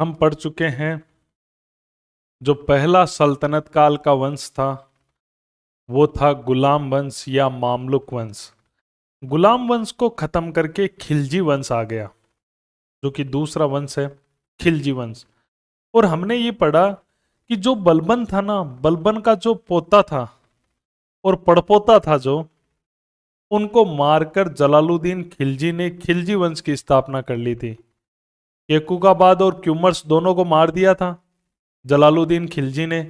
हम पढ़ चुके हैं जो पहला सल्तनत काल का वंश था वो था गुलाम वंश या मामलुक वंश। गुलाम वंश को खत्म करके खिलजी वंश आ गया जो कि दूसरा वंश है, खिलजी वंश। और हमने ये पढ़ा कि जो बलबन था ना, बलबन का जो पोता था और पड़पोता था जो, उनको मारकर जलालुद्दीन खिलजी ने खिलजी वंश की स्थापना कर ली थी। केकुकाबाद और क्यूमर्स दोनों को मार दिया था जलालुद्दीन खिलजी ने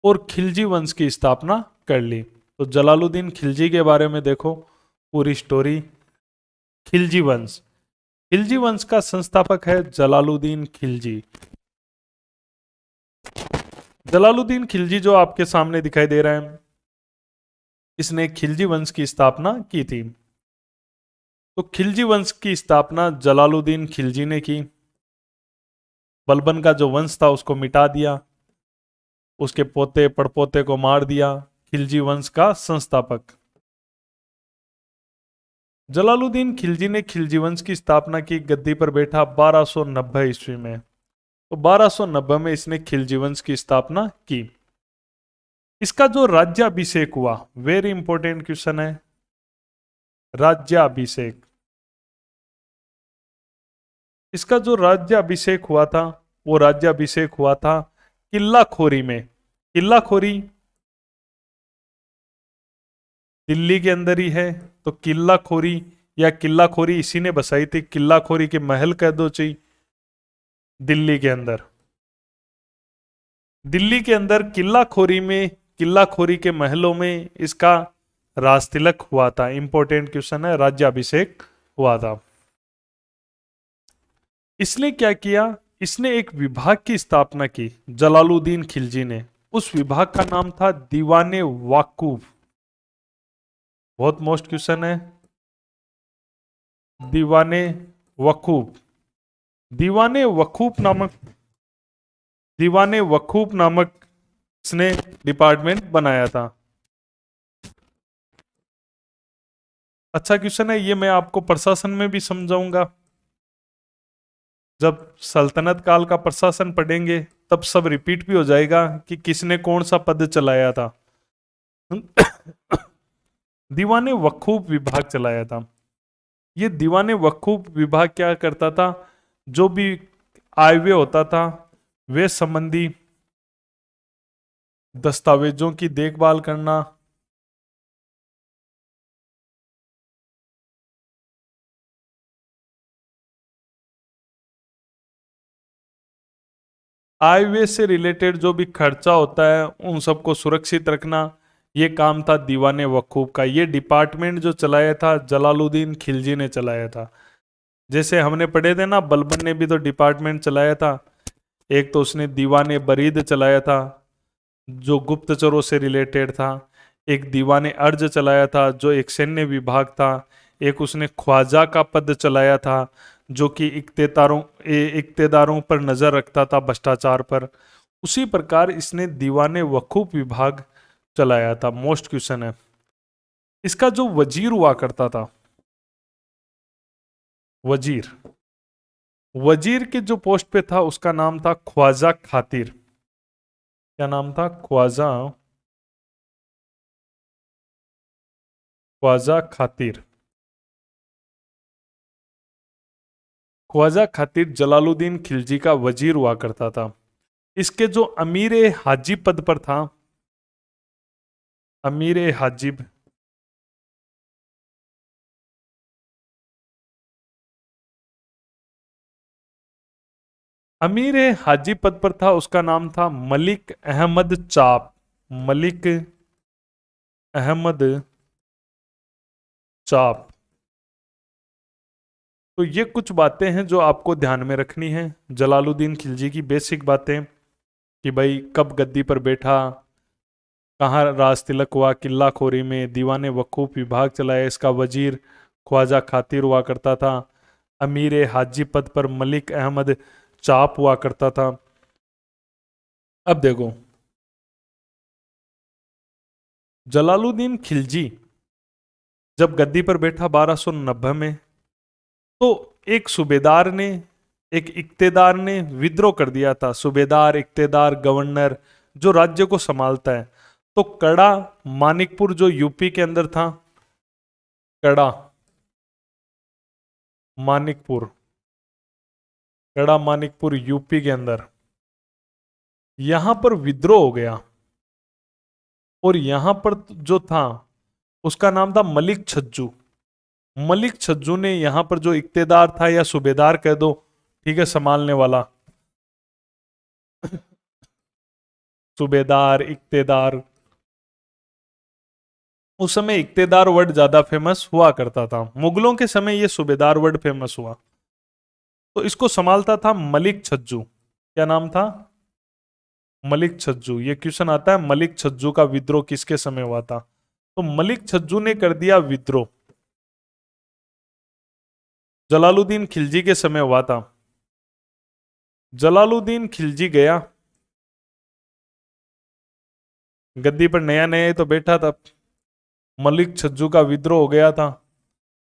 और खिलजी वंश की स्थापना कर ली। तो जलालुद्दीन खिलजी के बारे में देखो पूरी स्टोरी। खिलजी वंश, खिलजी वंश का संस्थापक है जलालुद्दीन खिलजी। जलालुद्दीन खिलजी जो आपके सामने दिखाई दे रहा है, इसने खिलजी वंश की स्थापना की थी। तो खिलजी वंश की स्थापना जलालुद्दीन खिलजी ने की। बलबन का जो वंश था उसको मिटा दिया, उसके पोते पड़पोते को मार दिया। खिलजी वंश का संस्थापक जलालुद्दीन खिलजी ने खिलजी वंश की स्थापना की, गद्दी पर बैठा 1290 ईस्वी में। तो 1290 में इसने खिलजी वंश की स्थापना की। इसका जो राज्याभिषेक हुआ, वेरी इंपॉर्टेंट क्वेश्चन है, राज्याभिषेक। इसका जो राज्याभिषेक हुआ था वो राज्याभिषेक हुआ था किल्लाखोरी में। किल्लाखोरी दिल्ली के अंदर ही है, तो किल्लाखोरी या किल्लाखोरी इसी ने बसाई थी। किल्लाखोरी के महल कह दो चाहिए, दिल्ली के अंदर। दिल्ली के अंदर किल्लाखोरी में, किल्लाखोरी के महलों में इसका राजतिलक हुआ था। इंपॉर्टेंट क्वेश्चन है, राज्याभिषेक हुआ था। इसने क्या किया, इसने एक विभाग की स्थापना की जलालुद्दीन खिलजी ने। उस विभाग का नाम था दीवाने वाकूफ। बहुत मोस्ट क्वेश्चन है, दीवाने वकूफ। दीवाने वकूफ नामक, दीवाने वकूफ नामक इसने डिपार्टमेंट बनाया था। अच्छा क्वेश्चन है ये, मैं आपको प्रशासन में भी समझाऊंगा। जब सल्तनत काल का प्रशासन पढ़ेंगे तब सब रिपीट भी हो जाएगा कि किसने कौन सा पद चलाया था। दीवाने वकूफ विभाग चलाया था। ये दीवाने वकूफ विभाग क्या करता था, जो भी आय व्यय होता था वे संबंधी दस्तावेजों की देखभाल करना, आय व्यय से रिलेटेड जो भी खर्चा होता है उन सबको सुरक्षित रखना, ये काम था दीवाने वकूफ का। ये डिपार्टमेंट जो चलाया था जलालुद्दीन खिलजी ने चलाया था। जैसे हमने पढ़े थे ना, बलबन ने भी तो डिपार्टमेंट चलाया था। एक तो उसने दीवाने बरीद चलाया था जो गुप्तचरों से रिलेटेड था, एक दीवाने अर्ज चलाया था जो एक सैन्य विभाग था, एक उसने ख्वाजा का पद चलाया था जो कि इक्तेदारों पर नजर रखता था, भ्रष्टाचार पर। उसी प्रकार इसने दीवाने वकूफ विभाग चलाया था। मोस्ट क्वेश्चन है, इसका जो वजीर हुआ करता था, वजीर, वजीर के जो पोस्ट पे था उसका नाम था ख्वाजा खातिर। क्या नाम था, ख्वाजा, ख्वाजा खातिर। ख्वाजा खातिर जलालुद्दीन खिलजी का वजीर हुआ करता था। इसके जो अमीर हाजिब पद पर था, अमीर हाजिब, अमीर हाजिब पद पर था, उसका नाम था मलिक अहमद चाप। मलिक अहमद चाप। तो ये कुछ बातें हैं जो आपको ध्यान में रखनी है, जलालुद्दीन खिलजी की बेसिक बातें, कि भाई कब गद्दी पर बैठा, कहाँ राज तिलक हुआ, किला खोरी में, दीवाने वकूफ विभाग चलाया, इसका वजीर ख्वाजा खातिर हुआ करता था, अमीर हाजी पद पर मलिक अहमद चाप हुआ करता था। अब देखो, जलालुद्दीन खिलजी जब गद्दी पर बैठा 1290 में, तो एक सूबेदार ने एक इक्तेदार ने विद्रोह कर दिया था, सूबेदार, इक्तेदार, गवर्नर, जो राज्य को संभालता है। तो कड़ा मानिकपुर जो यूपी के अंदर था, कड़ा मानिकपुर, कड़ा मानिकपुर यूपी के अंदर, यहां पर विद्रोह हो गया। और यहां पर जो था उसका नाम था मलिक छज्जू। मलिक छज्जू ने यहां पर जो इक्तेदार था, या सूबेदार कह दो, ठीक है, संभालने वाला, सूबेदार, इक्तेदार, उस समय इक्तेदार वर्ड ज्यादा फेमस हुआ करता था, मुगलों के समय ये सूबेदार वर्ड फेमस हुआ। तो इसको संभालता था मलिक छज्जू। क्या नाम था? मलिक छज्जू। ये क्वेश्चन आता है, मलिक छज्जू का विद्रोह किसके समय हुआ था? तो मलिक छज्जू ने कर दिया विद्रोह, जलालुद्दीन खिलजी के समय हुआ था। जलालुद्दीन खिलजी गया, गद्दी पर नया नया ही तो बैठा था, मलिक छज्जू का विद्रोह हो गया था,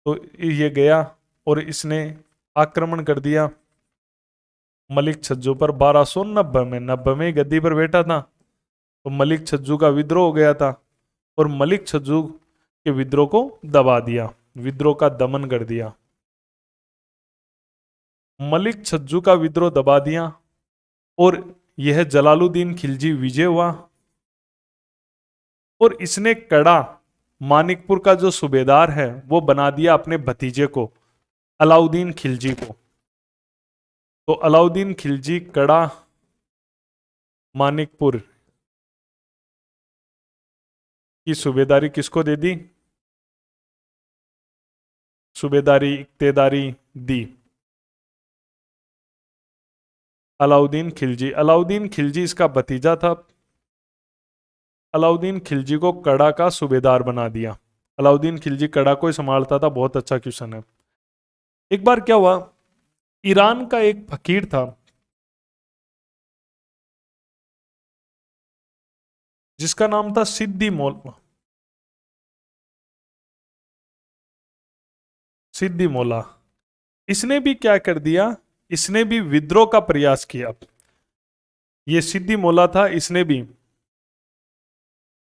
तो ये गया और इसने आक्रमण कर दिया मलिक छज्जू पर। 1290 में, 90 में गद्दी पर बैठा था, तो मलिक छज्जू का विद्रोह हो गया था, और मलिक छज्जू के विद्रोह को दबा दिया, विद्रोह का दमन कर दिया। मलिक छज्जू का विद्रोह दबा दिया, और यह जलालुद्दीन खिलजी विजय हुआ, और इसने कड़ा मानिकपुर का जो सूबेदार है वो बना दिया अपने भतीजे को, अलाउद्दीन खिलजी को। तो अलाउद्दीन खिलजी कड़ा मानिकपुर की सूबेदारी किसको दे दी? सूबेदारी, इक्तेदारी दी अलाउद्दीन खिलजी। अलाउद्दीन खिलजी इसका भतीजा था। अलाउद्दीन खिलजी को कड़ा का सूबेदार बना दिया। अलाउद्दीन खिलजी कड़ा को ही संभालता था। बहुत अच्छा क्वेश्चन है। एक बार क्या हुआ, ईरान का एक फकीर था जिसका नाम था सिद्दी मौला। सिद्दी मौला, इसने भी क्या कर दिया, इसने भी विद्रोह का प्रयास किया। ये सिद्दी मौला था, इसने भी,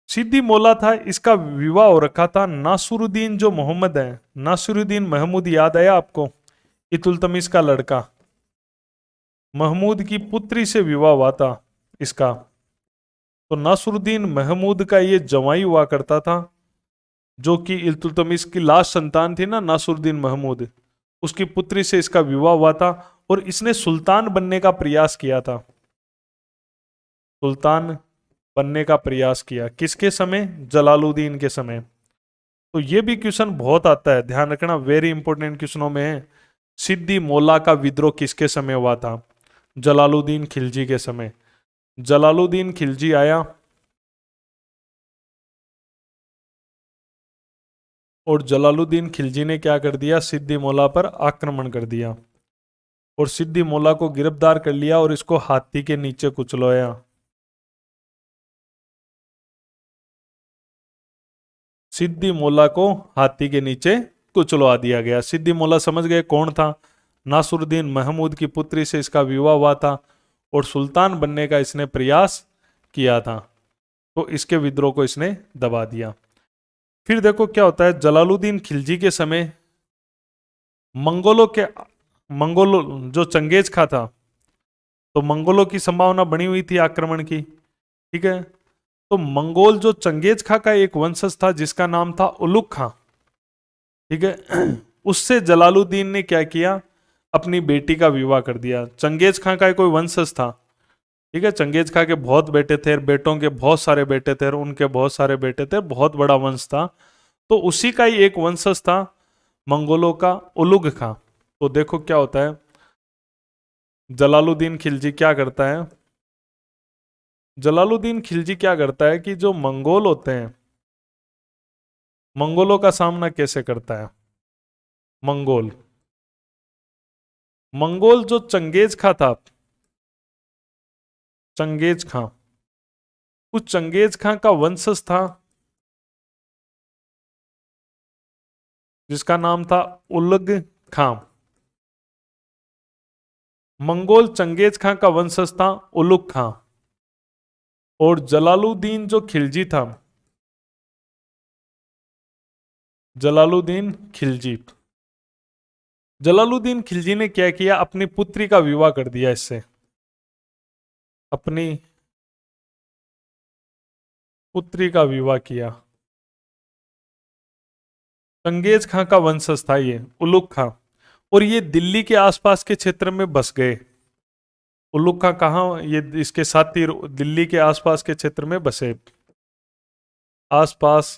सिद्दी मौला था, इसका विवाह हो रखा था नासुरुद्दीन जो मोहम्मद है, नासुरुद्दीन महमूद, याद आया आपको? इतुलतमिश का लड़का, महमूद की पुत्री से विवाह हुआ था इसका। तो नासुरुद्दीन महमूद का ये जवाई हुआ करता था, जो कि इल्तुतमिश की लास्ट संतान थी ना, नासुरुद्दीन महमूद, उसकी पुत्री से इसका विवाह हुआ था। और इसने सुल्तान बनने का प्रयास किया था, सुल्तान बनने का प्रयास किया। किसके समय? जलालुद्दीन के समय। तो ये भी क्वेश्चन बहुत आता है, ध्यान रखना, वेरी इंपॉर्टेंट क्वेश्चनों में है। सिद्दी मौला का विद्रोह किसके समय हुआ था? जलालुद्दीन खिलजी के समय। जलालुद्दीन खिलजी आया और जलालुद्दीन खिलजी ने क्या कर दिया, सिद्दी मौला पर आक्रमण कर दिया, और सिद्दी मौला को गिरफ्तार कर लिया और इसको हाथी के नीचे कुचलोया। सिद्दी मौला को हाथी के नीचे कुचलवा दिया गया। सिद्दी मौला समझ गए कौन था? नासुरुद्दीन महमूद की पुत्री से इसका विवाह हुआ था और सुल्तान बनने का इसने प्रयास किया था, तो इसके विद्रोह को इसने दबा दिया। फिर देखो क्या होता है, जलालुद्दीन खिलजी के समय मंगोलों के, मंगोलों जो चंगेज खा था, तो मंगोलों की संभावना बनी हुई थी आक्रमण की, ठीक है। तो मंगोल जो चंगेज खा का एक वंशज था जिसका नाम था उलुग खां, ठीक है, उससे जलालुद्दीन ने क्या किया, अपनी बेटी का विवाह कर दिया। चंगेज खां का कोई वंशज था, ठीक है, चंगेज खां के बहुत बेटे थे, बेटों के बहुत सारे बेटे थे, उनके बहुत सारे बेटे थे, बहुत बड़ा वंश था। तो उसी का ही एक वंशज था मंगोलों का, उलुग खां। तो देखो क्या होता है, जलालुद्दीन खिलजी क्या करता है, जलालुद्दीन खिलजी क्या करता है कि जो मंगोल होते हैं, मंगोलों का सामना कैसे करता है। मंगोल, मंगोल जो चंगेज खां था, चंगेज खां, उस चंगेज खां का वंशज था जिसका नाम था उलग खां। मंगोल चंगेज खां का वंशज था उलुग खां, और जलालुद्दीन जो खिलजी था, जलालुद्दीन खिलजी, जलालुद्दीन खिलजी ने क्या किया, अपनी पुत्री का विवाह कर दिया इससे, अपनी पुत्री का विवाह किया। चंगेज खां का वंशज था ये उलुग खां, और ये दिल्ली के आसपास के क्षेत्र में बस गए। उल्लुक खां कहाँ, ये इसके साथी दिल्ली के आसपास के क्षेत्र में बसे, आसपास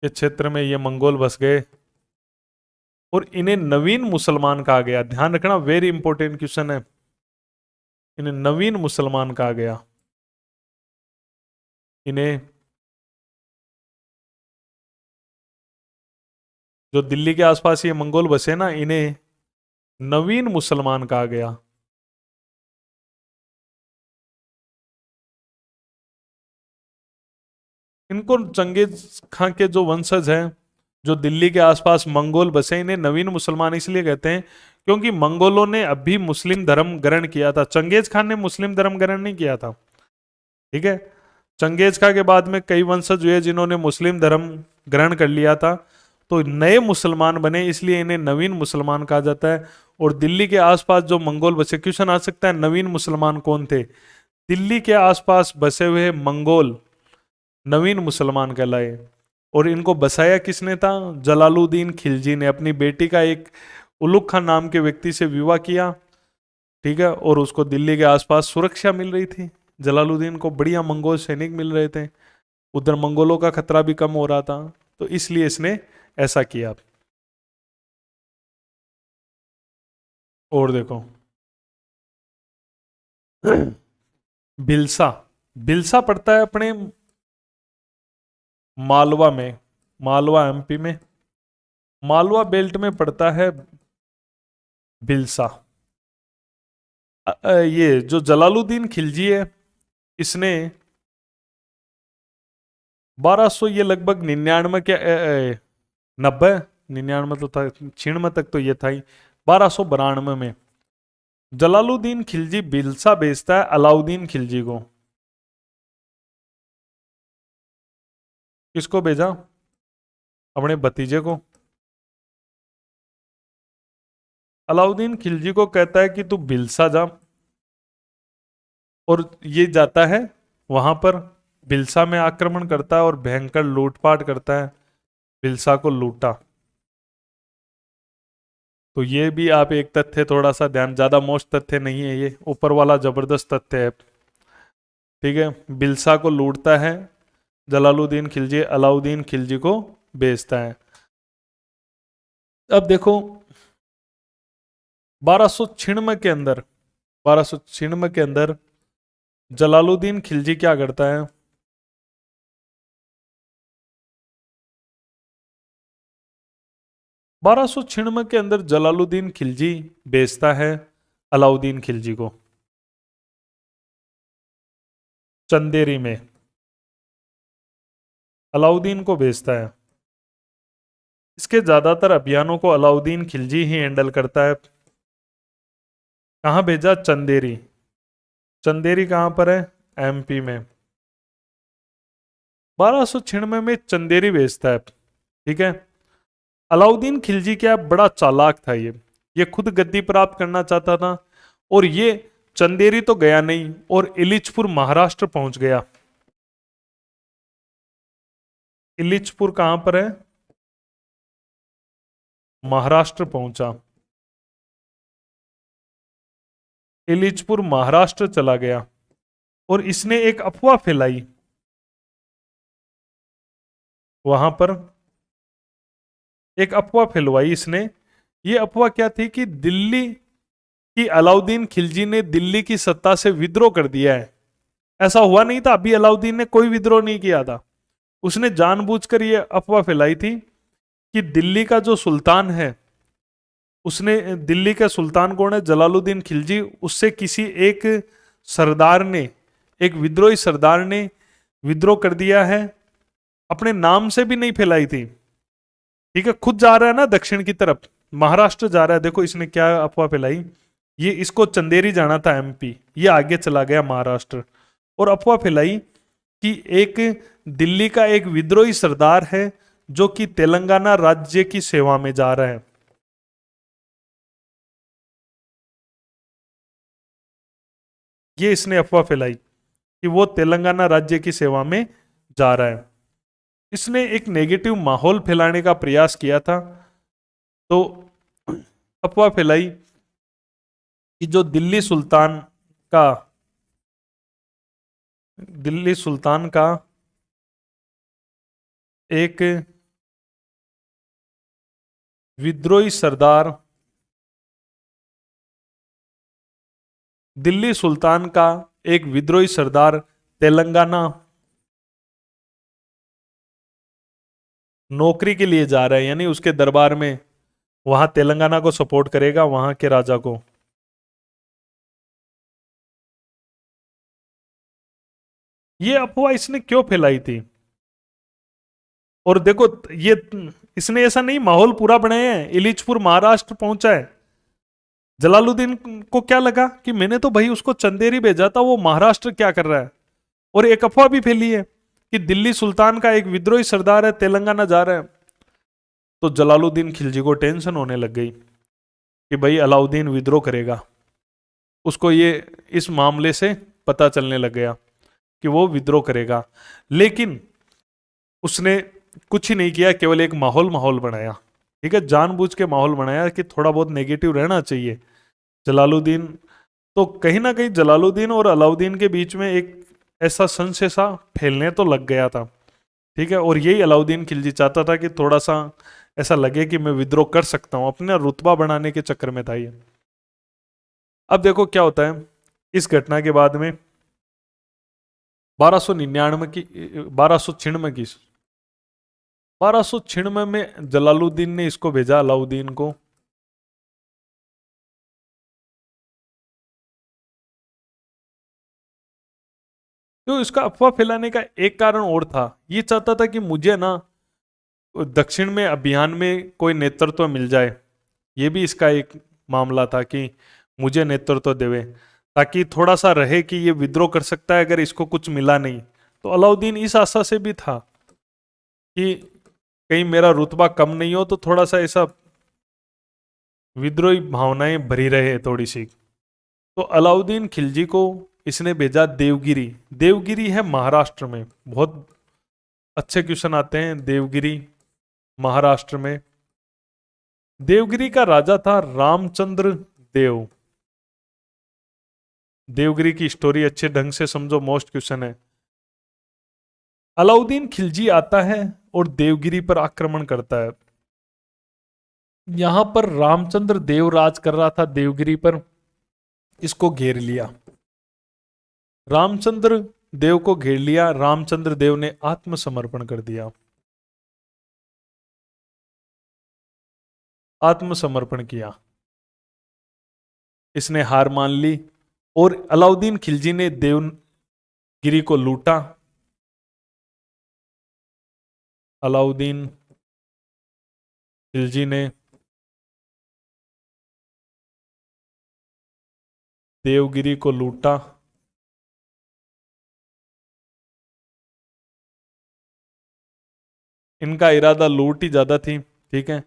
के क्षेत्र में ये मंगोल बस गए, और इन्हें नवीन मुसलमान कहा गया। ध्यान रखना, वेरी इंपॉर्टेंट क्वेश्चन है, इन्हें नवीन मुसलमान कहा गया। इन्हें, जो दिल्ली के आसपास ये मंगोल बसे ना, इन्हें नवीन मुसलमान कहा गया। इनको चंगेज खां के जो वंशज हैं, जो दिल्ली के आसपास मंगोल बसे, इन्हें नवीन मुसलमान इसलिए कहते हैं क्योंकि मंगोलों ने अभी मुस्लिम धर्म ग्रहण किया था। चंगेज खान ने मुस्लिम धर्म ग्रहण नहीं किया था, ठीक है। चंगेज खां के बाद में कई वंशज हुए जिन्होंने मुस्लिम धर्म ग्रहण कर लिया था, तो नए मुसलमान बने, इसलिए इन्हें नवीन मुसलमान कहा जाता है। और दिल्ली के आसपास जो मंगोल बसे, क्वेश्चन आ सकता है नवीन मुसलमान कौन थे, दिल्ली के आसपास बसे हुए मंगोल नवीन मुसलमान कहलाए। और इनको बसाया किसने था, जलालुद्दीन खिलजी ने अपनी बेटी का एक उलुग खान नाम के व्यक्ति से विवाह किया, ठीक है, और उसको दिल्ली के आसपास सुरक्षा मिल रही थी, जलालुद्दीन को बढ़िया मंगोल सैनिक मिल रहे थे, उधर मंगोलों का खतरा भी कम हो रहा था, तो इसलिए इसने ऐसा किया। और देखो भिलसा, भिलसा पड़ता है अपने मालवा में, मालवा एमपी में, मालवा बेल्ट में पड़ता है भिलसा। ये जो जलालुद्दीन खिलजी है, इसने 1200, ये लगभग 99 के 90, 99 तो था, 96 तक तो ये था ही, 1292 में जलालुद्दीन खिलजी भिलसा बेचता है अलाउद्दीन खिलजी को। किसको भेजा, अपने भतीजे को। अलाउद्दीन खिलजी को कहता है कि तू भिलसा जा, और ये जाता है वहां पर, भिलसा में आक्रमण करता है और भयंकर लूटपाट करता है, भिलसा को लूटा। तो ये भी आप एक तथ्य थोड़ा सा ध्यान, ज्यादा मोस्ट तथ्य नहीं है ये, ऊपर वाला जबरदस्त तथ्य है, ठीक है। भिलसा को लूटता है जलालुद्दीन खिलजी, अलाउद्दीन खिलजी को बेचता है। अब देखो 1296 के अंदर, 1296 के अंदर जलालुद्दीन खिलजी क्या करता है, 1296 के अंदर जलालुद्दीन खिलजी बेचता है अलाउद्दीन खिलजी को चंदेरी में, अलाउद्दीन को बेचता है। इसके ज्यादातर अभियानों को अलाउद्दीन खिलजी ही हैंडल करता है। कहां भेजा, चंदेरी, चंदेरी कहां पर है, एमपी में। 1296 में चंदेरी बेचता है, ठीक है। अलाउद्दीन खिलजी क्या, बड़ा चालाक था ये खुद गद्दी प्राप्त करना चाहता था, और ये चंदेरी तो गया नहीं और इलिचपुर महाराष्ट्र पहुंच गया। इलिचपुर कहां पर है, महाराष्ट्र पहुंचा, इलिचपुर महाराष्ट्र चला गया, और इसने एक अफवाह फैलाई वहां पर, एक अफवाह फैलवाई इसने। ये अफवाह क्या थी कि दिल्ली की अलाउद्दीन खिलजी ने दिल्ली की सत्ता से विद्रोह कर दिया है। ऐसा हुआ नहीं था, अभी अलाउद्दीन ने कोई विद्रोह नहीं किया था, उसने जानबूझकर ये अफवाह फैलाई थी कि दिल्ली का जो सुल्तान है, उसने, दिल्ली का सुल्तान कौन है, जलालुद्दीन खिलजी, उससे किसी एक सरदार ने, एक विद्रोही सरदार ने विद्रोह कर दिया है। अपने नाम से भी नहीं फैलाई थी, ठीक है, खुद जा रहा है ना दक्षिण की तरफ, महाराष्ट्र जा रहा है। देखो इसने क्या अफवाह फैलाई ये इसको चंदेरी जाना था एमपी, ये आगे चला गया महाराष्ट्र। और अफवाह फैलाई कि एक दिल्ली का एक विद्रोही सरदार है जो कि तेलंगाना राज्य की सेवा में जा रहा है। ये इसने अफवाह फैलाई कि वो तेलंगाना राज्य की सेवा में जा रहा है। इसने एक नेगेटिव माहौल फैलाने का प्रयास किया था। तो अफवाह फैलाई कि जो दिल्ली सुल्तान का एक विद्रोही सरदार, दिल्ली सुल्तान का एक विद्रोही सरदार तेलंगाना नौकरी के लिए जा रहा है, यानी उसके दरबार में वहां तेलंगाना को सपोर्ट करेगा, वहां के राजा को। ये अफवाह इसने क्यों फैलाई थी? और देखो ये इसने ऐसा नहीं माहौल पूरा बनाया है, इलिचपुर महाराष्ट्र पहुंचा है। जलालुद्दीन को क्या लगा कि मैंने तो भाई उसको चंदेरी भेजा था, वो महाराष्ट्र क्या कर रहा है। और एक अफवाह भी फैली है कि दिल्ली सुल्तान का एक विद्रोही सरदार है तेलंगाना जा रहा है। तो जलालुद्दीन खिलजी को टेंशन होने लग गई कि भाई अलाउद्दीन विद्रोह करेगा। उसको ये इस मामले से पता चलने लग गया कि वो विद्रोह करेगा। लेकिन उसने कुछ ही नहीं किया, केवल एक माहौल बनाया। ठीक है, जानबूझ के माहौल बनाया कि थोड़ा बहुत नेगेटिव रहना चाहिए। जलालुद्दीन तो कहीं ना कहीं जलालुद्दीन और अलाउद्दीन के बीच में एक ऐसा संशय सा फैलने तो लग गया था। ठीक है, और यही अलाउद्दीन खिलजी चाहता था कि थोड़ा सा ऐसा लगे कि मैं विद्रोह कर सकता हूं, अपना रुतबा बढ़ाने के चक्कर में था ये। अब देखो क्या होता है इस घटना के बाद में। 1296 में जलालुद्दीन ने इसको भेजा अलाउद्दीन को। तो इसका अफवाह फैलाने का एक कारण और था, ये चाहता था कि मुझे ना दक्षिण में अभियान में कोई नेतृत्व मिल जाए। ये भी इसका एक मामला था कि मुझे नेतृत्व देवे, ताकि थोड़ा सा रहे कि ये विद्रोह कर सकता है अगर इसको कुछ मिला नहीं। तो अलाउद्दीन इस आशा से भी था कि कहीं मेरा रुतबा कम नहीं हो, तो थोड़ा सा ऐसा विद्रोही भावनाएं भरी रहे थोड़ी सी। तो अलाउद्दीन खिलजी को इसने भेजा देवगिरी। देवगिरी है महाराष्ट्र में। बहुत अच्छे क्वेश्चन आते हैं देवगिरी महाराष्ट्र में। देवगिरी का राजा था रामचंद्र देव। देवगिरी की स्टोरी अच्छे ढंग से समझो, मोस्ट क्वेश्चन है। अलाउद्दीन खिलजी आता है और देवगिरी पर आक्रमण करता है। यहां पर रामचंद्र देव राज कर रहा था देवगिरी पर, इसको घेर लिया। रामचंद्र देव को घेर लिया। रामचंद्र देव ने आत्मसमर्पण कर दिया, आत्मसमर्पण किया, इसने हार मान ली। और अलाउद्दीन खिलजी ने देवगिरी को लूटा। अलाउद्दीन खिलजी ने देवगिरी को लूटा। इनका इरादा लूट ही ज्यादा थी। ठीक है,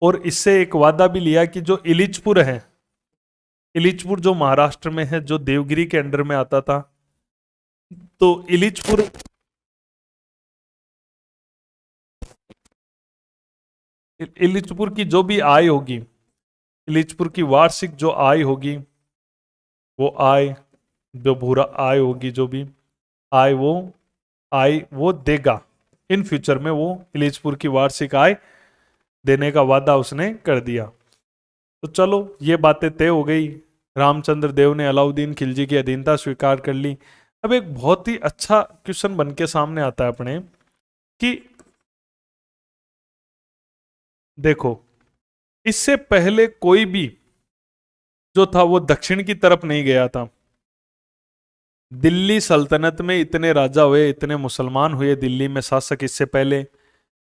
और इससे एक वादा भी लिया कि जो इलिचपुर है, इलिचपुर जो महाराष्ट्र में है, जो देवगिरी के अंडर में आता था, तो इलिचपुर की जो भी आय होगी, इलिचपुर की वार्षिक जो आय होगी, वो आय, जो भूरा आय होगी, जो भी आय वो देगा इन फ्यूचर में। वो इलिचपुर की वार्षिक आय देने का वादा उसने कर दिया। तो चलो ये बातें तय हो गई। रामचंद्र देव ने अलाउद्दीन खिलजी की अधीनता स्वीकार कर ली। अब एक बहुत ही अच्छा क्वेश्चन बन के सामने आता है अपने कि देखो, इससे पहले कोई भी जो था वो दक्षिण की तरफ नहीं गया था। दिल्ली सल्तनत में इतने राजा हुए, इतने मुसलमान हुए दिल्ली में शासक। इससे पहले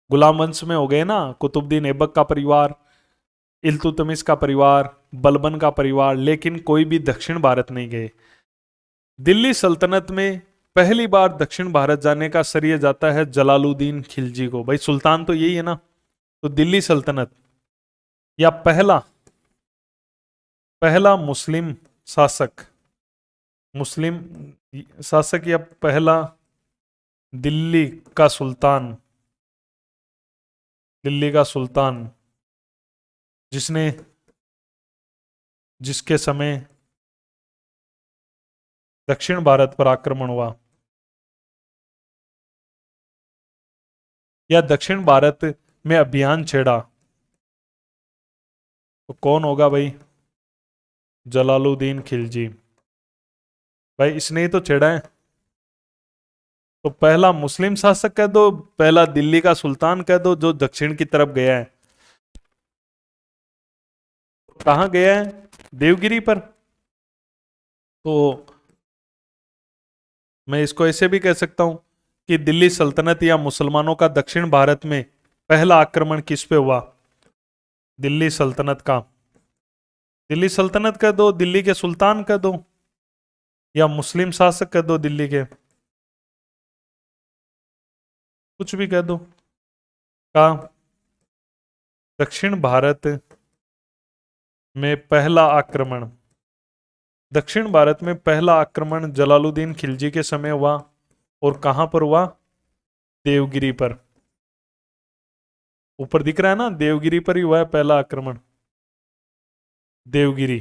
गुलाम वंश में हो गए ना, कुतुबुद्दीन ऐबक का परिवार, इल्तुतमिश का परिवार, बलबन का परिवार, लेकिन कोई भी दक्षिण भारत नहीं गए। दिल्ली सल्तनत में पहली बार दक्षिण भारत जाने का श्रेय जाता है जलालुद्दीन खिलजी को। भाई सुल्तान तो यही है ना, तो दिल्ली सल्तनत या पहला पहला मुस्लिम शासक या पहला दिल्ली का सुल्तान, दिल्ली का सुल्तान जिसके समय दक्षिण भारत पर आक्रमण हुआ या दक्षिण भारत में अभियान छेड़ा, तो कौन होगा भाई? जलालुद्दीन खिलजी। भाई इसने ही तो छेड़ा है। तो पहला मुस्लिम शासक कह दो, पहला दिल्ली का सुल्तान कह दो जो दक्षिण की तरफ गया है। कहां गया है? देवगिरी पर। तो मैं इसको ऐसे भी कह सकता हूं कि दिल्ली सल्तनत या मुसलमानों का दक्षिण भारत में पहला आक्रमण किस पे हुआ? दिल्ली सल्तनत का। दिल्ली सल्तनत कह दो, दिल्ली के सुल्तान कह दो, या मुस्लिम शासक कह दो दिल्ली के, कुछ भी कह दो। का दक्षिण भारत में पहला आक्रमण, दक्षिण भारत में पहला आक्रमण जलालुद्दीन खिलजी के समय हुआ। और कहां पर हुआ? देवगिरी पर। ऊपर दिख रहा है ना, देवगिरी पर ही हुआ है पहला आक्रमण। देवगिरी,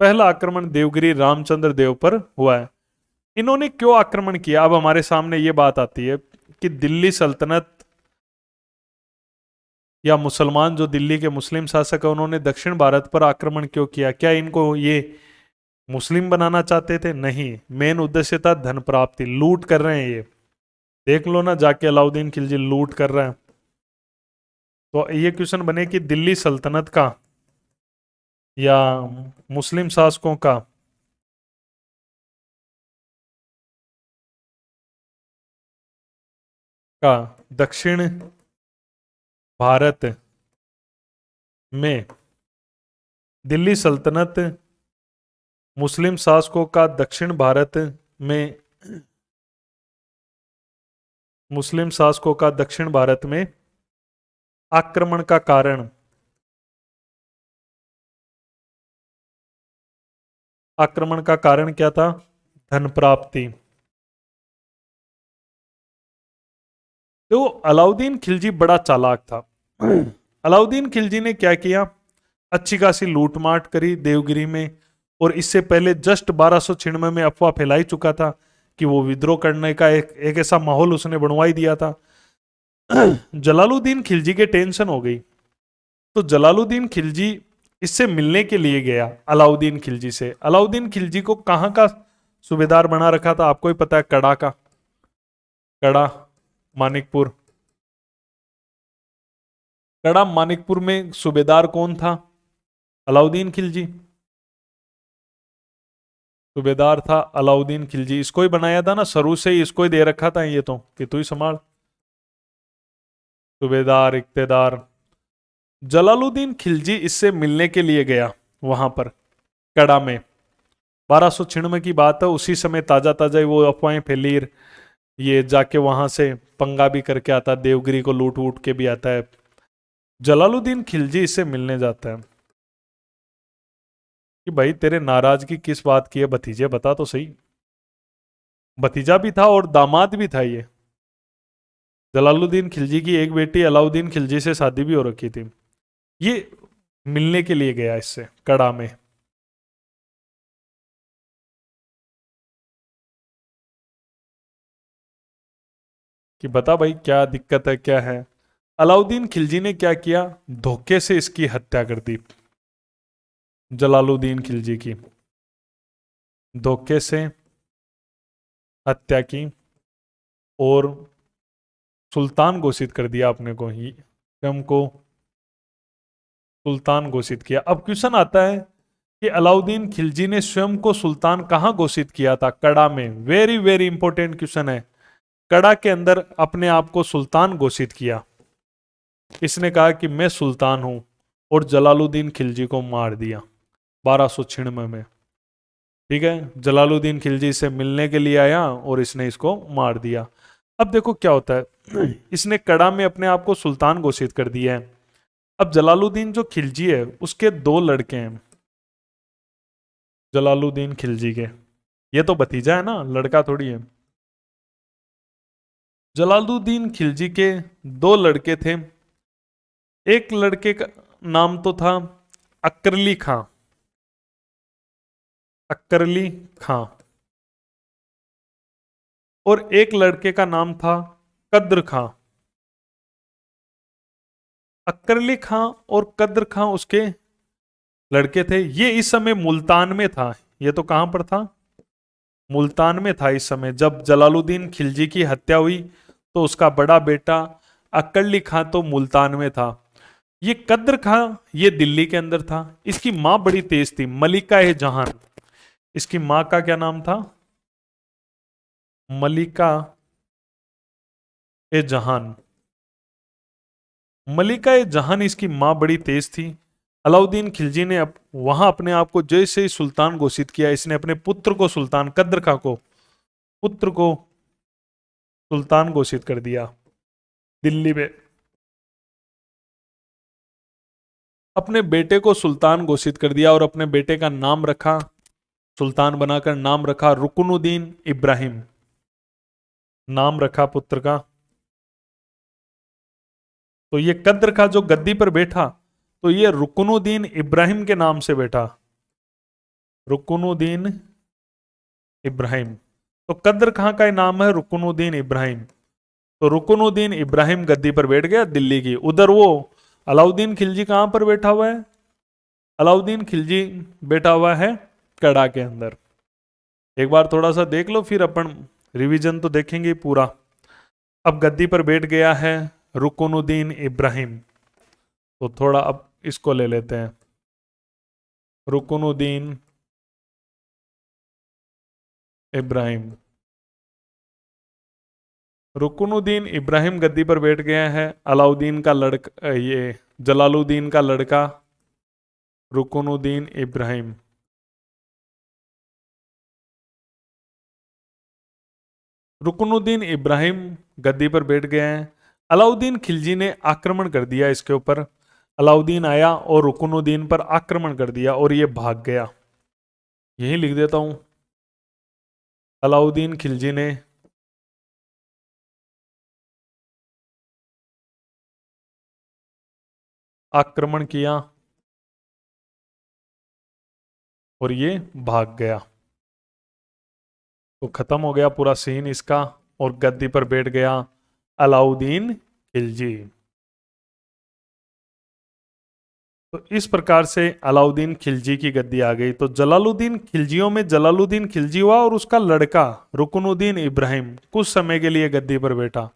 पहला आक्रमण देवगिरी रामचंद्र देव पर हुआ है। इन्होंने क्यों आक्रमण किया? अब हमारे सामने ये बात आती है कि दिल्ली सल्तनत या मुसलमान जो दिल्ली के मुस्लिम शासक है उन्होंने दक्षिण भारत पर आक्रमण क्यों किया? क्या इनको ये मुस्लिम बनाना चाहते थे? नहीं, मेन उद्देश्य था धन प्राप्ति। लूट कर रहे हैं ये, देख लो ना जाके अलाउद्दीन खिलजी लूट कर रहा है। तो ये क्वेश्चन बने कि दिल्ली सल्तनत का या मुस्लिम शासकों का दक्षिण भारत में, दिल्ली सल्तनत मुस्लिम शासकों का दक्षिण भारत में, मुस्लिम शासकों का दक्षिण भारत में आक्रमण का कारण, आक्रमण का कारण क्या था? धन प्राप्ति। तो अलाउद्दीन खिलजी बड़ा चालाक था। अलाउद्दीन खिलजी ने क्या किया? अच्छी खासी लूटमाट करी देवगिरी में, और इससे पहले जस्ट 1296 में अफवाह फैलाई चुका था कि वो विद्रोह करने का एक ऐसा माहौल उसने बनवा ही दिया था। जलालुद्दीन खिलजी के टेंशन हो गई, तो जलालुद्दीन खिलजी इससे मिलने के लिए गया अलाउद्दीन खिलजी से। अलाउद्दीन खिलजी को कहां का सूबेदार बना रखा था? आपको ही पता है, कड़ा का। कड़ा मानिकपुर। कड़ा मानिकपुर में सूबेदार कौन था? अलाउद्दीन खिलजी। सूबेदार था अलाउद्दीन खिलजी। इसको ही बनाया था ना, शुरू से ही इसको ही दे रखा था ये तो, कि तू ही संभाल। सूबेदार, इक्तेदार। जलालुद्दीन खिलजी इससे मिलने के लिए गया वहां पर कड़ा में। 1296 की बात है, उसी समय ताजा ताजा वो अफवाहें फैली, ये जाके वहां से पंगा भी करके आता, देवगिरी को लूट वूट के भी आता है। जलालुद्दीन खिलजी इससे मिलने जाता है कि भाई तेरे नाराजगी किस बात की है भतीजे, बता तो सही। भतीजा भी था और दामाद भी था ये। जलालुद्दीन खिलजी की एक बेटी अलाउद्दीन खिलजी से शादी भी हो रखी थी। ये मिलने के लिए गया इससे कड़ा में। कि बता भाई क्या दिक्कत है, क्या है। अलाउद्दीन खिलजी ने क्या किया? धोखे से इसकी हत्या कर दी। जलालुद्दीन खिलजी की धोखे से हत्या की और सुल्तान घोषित कर दिया अपने को ही, स्वयं को सुल्तान घोषित किया। अब क्वेश्चन आता है कि अलाउद्दीन खिलजी ने स्वयं को सुल्तान कहां घोषित किया था? कड़ा में। वेरी वेरी इंपॉर्टेंट क्वेश्चन है। कड़ा के अंदर अपने आप को सुल्तान घोषित किया। इसने कहा कि मैं सुल्तान हूं और जलालुद्दीन खिलजी को मार दिया 1296 में। ठीक है, जलालुद्दीन खिलजी से मिलने के लिए आया और इसने इसको मार दिया। अब देखो क्या होता है, इसने कड़ा में अपने आप को सुल्तान घोषित कर दिया है। अब जलालुद्दीन जो खिलजी है उसके दो लड़के हैं, जलालुद्दीन खिलजी के, ये तो भतीजा है ना, लड़का थोड़ी है। जलालुद्दीन खिलजी के दो लड़के थे। एक लड़के का नाम तो था अकरली खां, अकरली खां, और एक लड़के का नाम था कद्र खां। अकरली खां और कद्र खां उसके लड़के थे। ये इस समय मुल्तान में था। ये तो कहां पर था, मुल्तान में था इस समय। जब जलालुद्दीन खिलजी की हत्या हुई तो उसका बड़ा बेटा अकरली खां तो मुल्तान में था। ये कद्र खां ये दिल्ली के अंदर था। इसकी मां बड़ी तेज थी, मलिका ए जहान। इसकी मां का क्या नाम था, मलिका ए जहान। मलिका ए जहान इसकी मां बड़ी तेज थी। अलाउद्दीन खिलजी ने वहां अपने आप को जैसे ही सुल्तान घोषित किया, इसने अपने पुत्र को, सुल्तान कद्र खां को, पुत्र को सुल्तान घोषित कर दिया दिल्ली में। अपने बेटे को सुल्तान घोषित कर दिया और अपने बेटे का नाम रखा, सुल्तान बनाकर नाम रखा रुकनुद्दीन इब्राहिम, नाम रखा पुत्र का। तो ये कद्र खां जो गद्दी पर बैठा तो ये रुकनुद्दीन इब्राहिम के नाम से बैठा, रुकनुद्दीन इब्राहिम। तो कद्र खां का नाम है रुकनुद्दीन इब्राहिम। तो रुकनुद्दीन इब्राहिम गद्दी पर बैठ गया दिल्ली की। उधर वो अलाउद्दीन खिलजी कहां पर बैठा हुआ है, अलाउद्दीन खिलजी बैठा हुआ है कड़ा के अंदर। एक बार थोड़ा सा देख लो, फिर अपन रिवीजन तो देखेंगे पूरा। अब गद्दी पर बैठ गया है रुकनुद्दीन इब्राहिम। तो थोड़ा अब इसको ले लेते हैं, रुकनुद्दीन इब्राहिम। रुकनुद्दीन इब्राहिम गद्दी पर बैठ गया है। अलाउद्दीन का लड़का, ये जलालुद्दीन का लड़का रुकनुद्दीन इब्राहिम। रुकनुद्दीन इब्राहिम गद्दी पर बैठ गए हैं। अलाउद्दीन खिलजी ने आक्रमण कर दिया इसके ऊपर। अलाउद्दीन आया और रुकनुद्दीन पर आक्रमण कर दिया और ये भाग गया। यही लिख देता हूं, अलाउद्दीन खिलजी ने आक्रमण किया और ये भाग गया। तो खत्म हो गया पूरा सीन इसका, और गद्दी पर बैठ गया अलाउद्दीन खिलजी। तो इस प्रकार से अलाउद्दीन खिलजी की गद्दी आ गई। तो जलालुद्दीन खिलजियों में जलालुद्दीन खिलजी हुआ और उसका लड़का रुकनुद्दीन इब्राहिम कुछ समय के लिए गद्दी पर बैठा,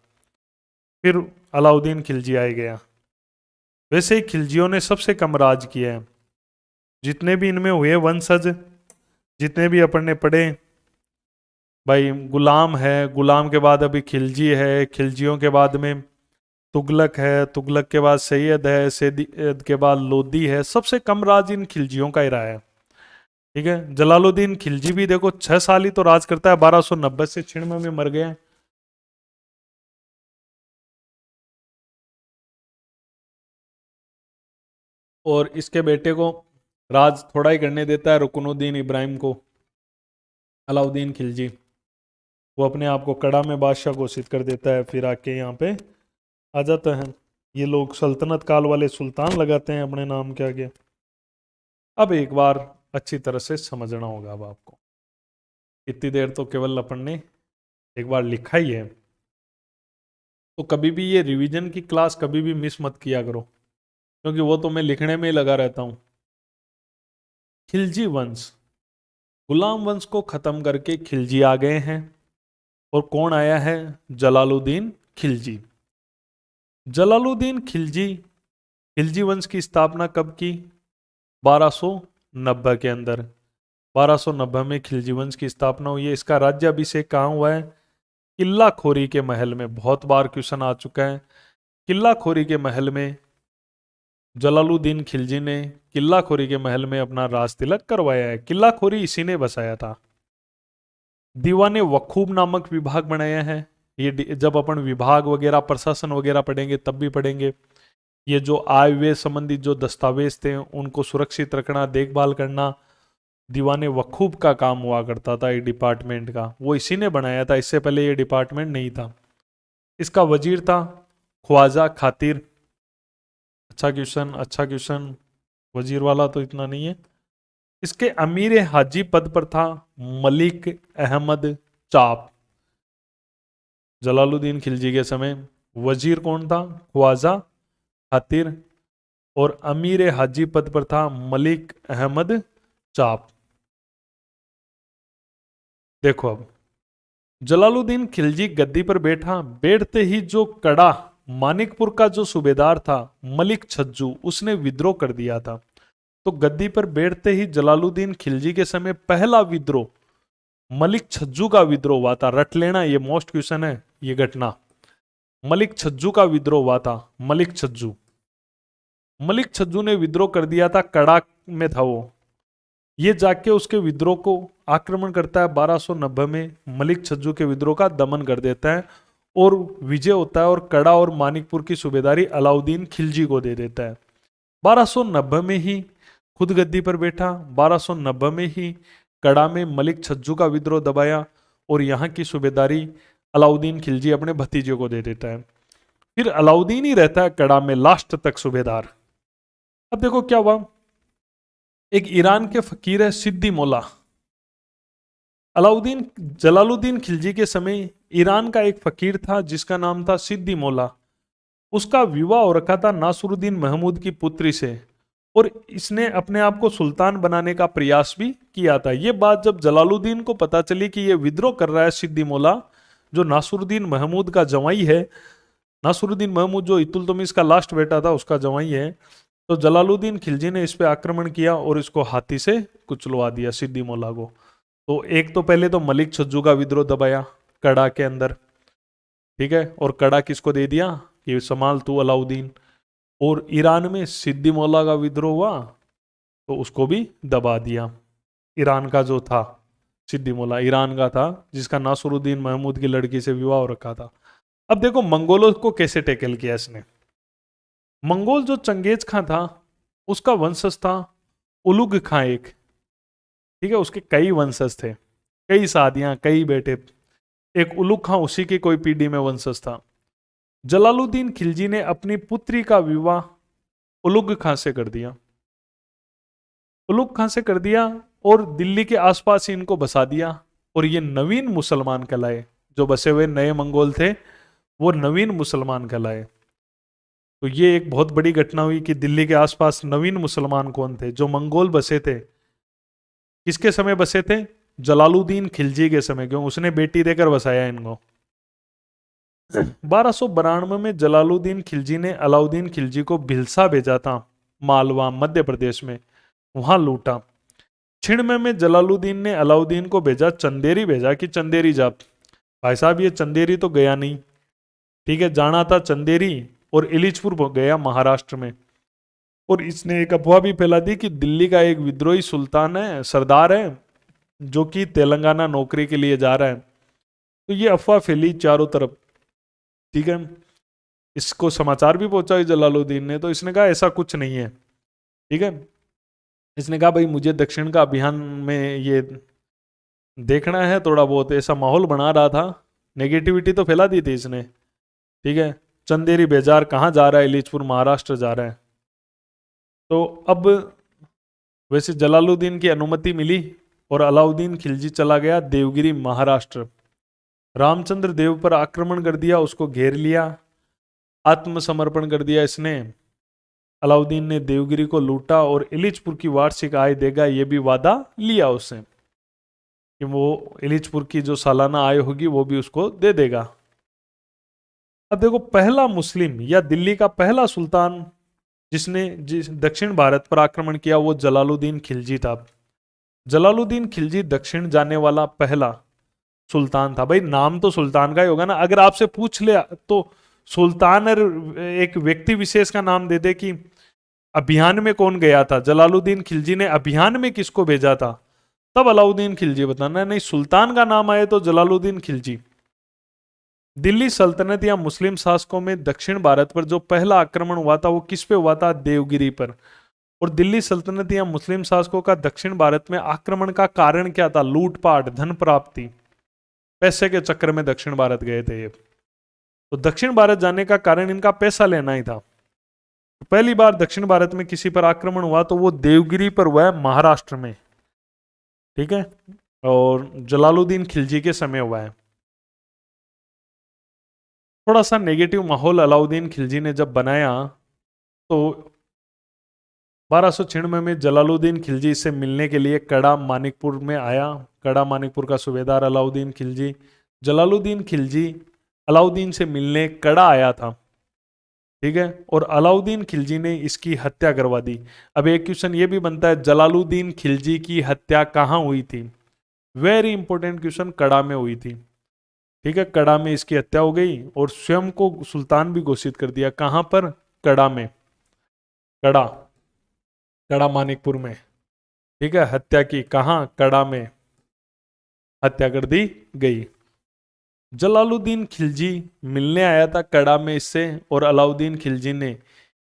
फिर अलाउद्दीन खिलजी आ गया। वैसे ही खिलजियों ने सबसे कम राज किया है। जितने भी इनमें हुए वंशज, जितने भी अपन ने पढ़े भाई, गुलाम है, गुलाम के बाद अभी खिलजी है, खिलजियों के बाद में तुगलक है, तुगलक के बाद सैयद है, सैयद के बाद लोदी है। सबसे कम राज इन खिलजियों का ही रहा है। ठीक है, जलालुद्दीन खिलजी भी देखो 6 साल ही तो राज करता है, 1290 से 96 में मर गए। और इसके बेटे को राज थोड़ा ही करने देता है रुकनुद्दीन इब्राहिम को अलाउद्दीन खिलजी। वो अपने आप को कड़ा में बादशाह घोषित कर देता है, फिर आके यहाँ पे आ जाता है। ये लोग सल्तनत काल वाले सुल्तान लगाते हैं अपने नाम के आगे। अब एक बार अच्छी तरह से समझना होगा अब आपको। इतनी देर तो केवल अपन ने एक बार लिखा ही है, तो कभी भी ये रिवीजन की क्लास कभी भी मिस मत किया करो, क्योंकि वो तो मैं लिखने में ही लगा रहता हूं। खिलजी वंश, गुलाम वंश को खत्म करके खिलजी आ गए हैं। और कौन आया है, जलालुद्दीन खिलजी। जलालुद्दीन खिलजी, खिलजी वंश की स्थापना कब की, 1290 के अंदर। 1290 में खिलजी वंश की स्थापना हुई है। इसका राज्याभिषेक कहाँ हुआ है, किला खोरी के महल में। बहुत बार क्वेश्चन आ चुका है। किला खोरी के महल में जलालुद्दीन खिलजी ने किल्लाखोरी के महल में अपना राज तिलक करवाया है। किल्लाखोरी इसी ने बसाया था। दीवाने वखूब नामक विभाग बनाया है। ये जब अपन विभाग वगैरह प्रशासन वगैरह पढ़ेंगे तब भी पढ़ेंगे। ये जो आय व्यय संबंधित जो दस्तावेज थे उनको सुरक्षित रखना, देखभाल करना, दीवाने वकूफ का काम हुआ करता था। ये डिपार्टमेंट का वो इसी ने बनाया था, इससे पहले ये डिपार्टमेंट नहीं था। इसका वजीर था ख्वाजा खातिर। अच्छा क्वेश्चन, अच्छा क्वेश्चन। वजीर वाला तो इतना नहीं है। इसके अमीर हाजी पद पर था मलिक अहमद चाप। जलालुद्दीन खिलजी के समय वजीर कौन था? ख्वाजा खातिर। और अमीर हाजी पद पर था मलिक अहमद चाप। देखो अब जलालुद्दीन खिलजी गद्दी पर बैठते ही जो कड़ा मानिकपुर का जो सूबेदार था मलिक छज्जू, उसने विद्रोह कर दिया था। तो गद्दी पर बैठते ही जलालुद्दीन खिलजी के समय पहला विद्रोह मलिक छज्जू का विद्रोह हुआ था। रट लेना, ये मोस्ट क्वेश्चन है ये घटना। मलिक छज्जू का विद्रोह हुआ था। मलिक छज्जू ने विद्रोह कर दिया था, कड़ा में था वो। ये जाके उसके विद्रोह को आक्रमण करता है। 1290 में मलिक छज्जू के विद्रोह का दमन कर देता है और विजय होता है और कड़ा और मानिकपुर की सूबेदारी अलाउद्दीन खिलजी को दे देता है। 1290 में ही खुद गद्दी पर बैठा। 1290 में ही कड़ा में मलिक छज्जू का विद्रोह दबाया और यहाँ की सूबेदारी अलाउद्दीन खिलजी अपने भतीजे को दे देता है। फिर अलाउद्दीन ही रहता है कड़ा में लास्ट तक सूबेदार। अब देखो क्या हुआ। एक ईरान के फकीर है सिद्दी मौला। जलालुद्दीन खिलजी के समय ईरान का एक फकीर था जिसका नाम था सिद्दी मौला। उसका विवाह हो रखा था नासरुद्दीन महमूद की पुत्री से और इसने अपने आप को सुल्तान बनाने का प्रयास भी किया था। ये बात जब जलालुद्दीन को पता चली कि ये विद्रोह कर रहा है सिद्दी मौला, जो नासरुद्दीन महमूद का जवाई है, नासरुद्दीन महमूद जो इतुलतमिश का लास्ट बेटा था उसका जवाई है, तो जलालुद्दीन खिलजी ने इस पे आक्रमण किया और इसको हाथी से कुचलवा दिया सिद्दी मौला को। तो एक तो पहले तो मलिक छज्जू का विद्रोह दबाया कड़ा के अंदर, ठीक है, और कड़ा किसको दे दिया कि संभाल तू अलाउद्दीन। और ईरान में सिद्दी मौला का विद्रोह हुआ तो उसको भी दबा दिया। ईरान का जो था सिद्दी मौला ईरान का था जिसका नासरुद्दीन महमूद की लड़की से विवाह हो रखा था। अब देखो मंगोलों को कैसे टैकल किया इसने। मंगोल जो चंगेज खां था उसका वंशज था उलुग खां एक, ठीक है, उसके कई वंशज थे, कई शादियां, कई बेटे। एक उलुग खां उसी की कोई पीढ़ी में वंशज था। जलालुद्दीन खिलजी ने अपनी पुत्री का विवाह उलुग खां से कर दिया। उलुग खां से कर दिया और दिल्ली के आसपास ही इनको बसा दिया और ये नवीन मुसलमान कहलाए। जो बसे हुए नए मंगोल थे वो नवीन मुसलमान कहलाए। तो ये एक बहुत बड़ी घटना हुई कि दिल्ली के आसपास नवीन मुसलमान कौन थे? जो मंगोल बसे थे। किसके समय बसे थे? जलालुद्दीन खिलजी के समय, क्यों उसने बेटी देकर बसाया इनको। 1292 में जलालुद्दीन खिलजी ने अलाउद्दीन खिलजी को भिलसा भेजा था, मालवा मध्य प्रदेश में, वहां लूटा। छिणमे में जलालुद्दीन ने अलाउद्दीन को भेजा, चंदेरी भेजा कि चंदेरी जा। भाई साहब ये चंदेरी तो गया नहीं, ठीक है, जाना था चंदेरी और इलिचपुर गया महाराष्ट्र में। और इसने एक अफवाह भी फैला दी कि दिल्ली का एक विद्रोही सुल्तान है, सरदार है, जो कि तेलंगाना नौकरी के लिए जा रहा है। तो ये अफवाह फैली चारों तरफ, ठीक है। इसको समाचार भी पहुंचाई जलालुद्दीन ने, तो इसने कहा ऐसा कुछ नहीं है, ठीक है। इसने कहा भाई मुझे दक्षिण का अभियान में ये देखना है, थोड़ा बहुत ऐसा माहौल बना रहा था, नेगेटिविटी तो फैला दी थी इसने, ठीक है। चंदेरी बेजार कहाँ जा रहा है? इलिचपुर महाराष्ट्र जा रहा है। तो अब वैसे जलालुद्दीन की अनुमति मिली और अलाउद्दीन खिलजी चला गया देवगिरी महाराष्ट्र। रामचंद्र देव पर आक्रमण कर दिया, उसको घेर लिया, आत्मसमर्पण कर दिया इसने। अलाउद्दीन ने देवगिरी को लूटा और इलिचपुर की वार्षिक आय देगा ये भी वादा लिया उससे कि वो इलिचपुर की जो सालाना आय होगी वो भी उसको दे देगा। अब देखो पहला मुस्लिम या दिल्ली का पहला सुल्तान जिसने दक्षिण भारत पर आक्रमण किया वो जलालुद्दीन खिलजी था। जलालुद्दीन खिलजी दक्षिण जाने वाला पहला सुल्तान था। भाई नाम तो सुल्तान का ही होगा ना, अगर आपसे पूछ लिया तो सुल्तान और एक व्यक्ति विशेष का नाम दे दे कि अभियान में कौन गया था? जलालुद्दीन खिलजी ने अभियान में किसको भेजा था? तब अलाउद्दीन खिलजी बताना। नहीं, सुल्तान का नाम आए तो जलालुद्दीन खिलजी। दिल्ली सल्तनत या मुस्लिम शासकों में दक्षिण भारत पर जो पहला आक्रमण हुआ था वो किस पे हुआ था? देवगिरी पर। और दिल्ली सल्तनत या मुस्लिम शासकों का दक्षिण भारत में आक्रमण का कारण क्या था? लूटपाट, धन प्राप्ति, पैसे के चक्कर में दक्षिण भारत गए थे ये। तो दक्षिण भारत जाने का कारण इनका पैसा लेना ही था। तो पहली बार दक्षिण भारत में किसी पर आक्रमण हुआ तो वो देवगिरी पर हुआ है, महाराष्ट्र में। ठीक है, और जलालुद्दीन खिलजी के समय हुआ है। थोड़ा सा नेगेटिव माहौल अलाउद्दीन खिलजी ने जब बनाया तो 1296 में जलालुद्दीन खिलजी से मिलने के लिए कड़ा मानिकपुर में आया। कड़ा मानिकपुर का सूबेदार अलाउद्दीन खिलजी। जलालुद्दीन खिलजी अलाउद्दीन से मिलने कड़ा आया था। ठीक है, और अलाउद्दीन खिलजी ने इसकी हत्या करवा दी। अब एक क्वेश्चन ये भी बनता है, जलालुद्दीन खिलजी की हत्या कहाँ हुई थी? वेरी इंपॉर्टेंट क्वेश्चन, कड़ा में हुई थी। ठीक है, कड़ा में इसकी हत्या हो गई और स्वयं को सुल्तान भी घोषित कर दिया। कहां पर? कड़ा में। कड़ा, कड़ा मानिकपुर में। ठीक है, हत्या की कहां? कड़ा में हत्या कर दी गई। जलालुद्दीन खिलजी मिलने आया था कड़ा में इससे, और अलाउद्दीन खिलजी ने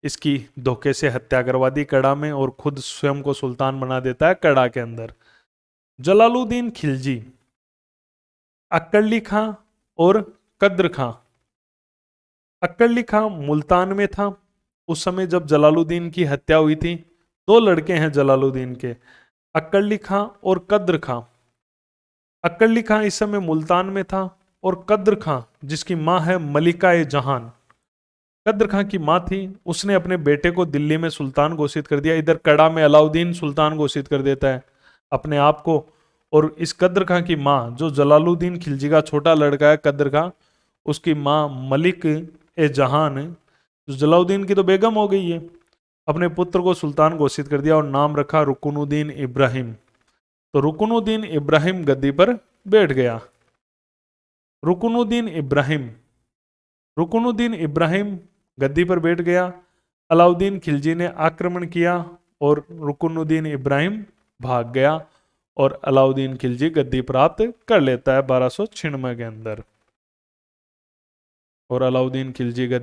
इसकी धोखे से हत्या करवा दी कड़ा में, और खुद स्वयं को सुल्तान बना देता है कड़ा के अंदर। जलालुद्दीन खिलजी अक्कली खां और कद्र खां। अक्कली खां मुल्तान में था उस समय जब जलालुद्दीन की हत्या हुई थी। दो लड़के हैं जलालुद्दीन के, अक्कली खां और कद्र खां। अक्कली खां इस समय मुल्तान में था, और कद्र खां जिसकी मां है मलिका ए जहान, कद्र खां की मां थी, उसने अपने बेटे को दिल्ली में सुल्तान घोषित कर दिया। इधर कड़ा में अलाउद्दीन सुल्तान घोषित कर देता है अपने आप को, और इस कद्र खां की मां जो जलालुद्दीन खिलजी का छोटा लड़का है कद्र खां, उसकी मां मलिक ए जहान, जो जलालुद्दीन की तो बेगम हो गई है, अपने पुत्र को सुल्तान घोषित कर दिया और नाम रखा रुकनुद्दीन इब्राहिम। तो रुकनुद्दीन इब्राहिम गद्दी पर बैठ गया। रुकनुद्दीन इब्राहिम, रुकनुद्दीन इब्राहिम गद्दी पर बैठ गया। अलाउद्दीन खिलजी ने आक्रमण किया और रुकनुद्दीन इब्राहिम भाग गया, और अलाउद्दीन खिलजी गद्दी प्राप्त कर लेता है 1296 के अंदर, और अलाउद्दीन खिलजी गद्दी